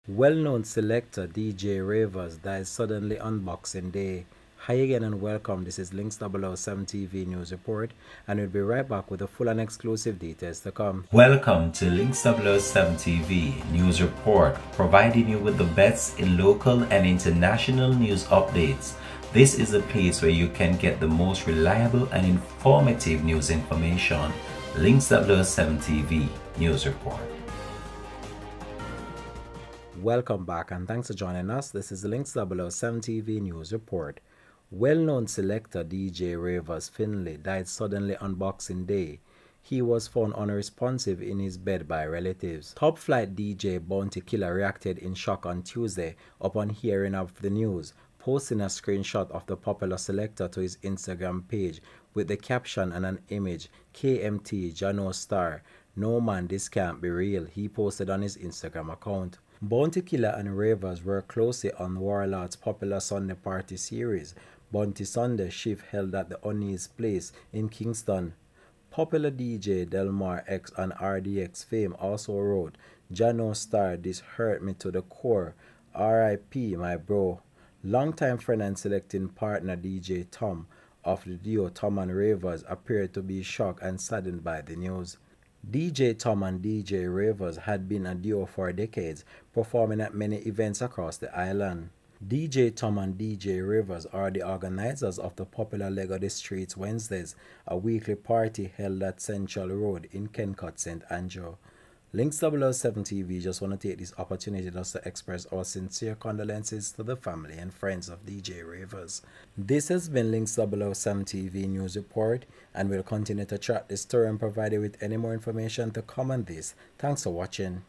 Well-known selector DJ Raevas dies suddenly on Boxing Day. Hi again and welcome. This is Links 007 TV News Report, and we'll be right back with the full and exclusive details to come. Welcome to Links 007 TV News Report, providing you with the best in local and international news updates. This is a place where you can get the most reliable and informative news information. Links 007 TV News Report. Welcome back and thanks for joining us. This is the Links 007 TV News Report. Well-known selector DJ Raevas Finlay died suddenly on Boxing Day. He was found unresponsive in his bed by relatives. Top flight DJ Bounty Killer reacted in shock on Tuesday upon hearing of the news, posting a screenshot of the popular selector to his Instagram page with the caption and an image, KMT Jano Star, "No man, this can't be real," he posted on his Instagram account. Bounty Killer and Raevas worked closely on Warlord's popular Sunday party series, Bounty Sunday Shift, held at the Unease Place in Kingston. Popular DJ Delmar X and RDX fame also wrote, "Jano Star, this hurt me to the core. RIP, my bro." Longtime friend and selecting partner DJ Tom of the duo Tom and Raevas appeared to be shocked and saddened by the news. DJ Tom and DJ Raevas had been a duo for decades, performing at many events across the island. DJ Tom and DJ Raevas are the organizers of the popular Leg of the Streets Wednesdays, a weekly party held at Central Road in Kencut, St. Andrew. Links 007 TV just want to take this opportunity just to express our sincere condolences to the family and friends of DJ Raevas. This has been Links 007 TV News Report, and we'll continue to track this story and provide you with any more information to come on this. Thanks for watching.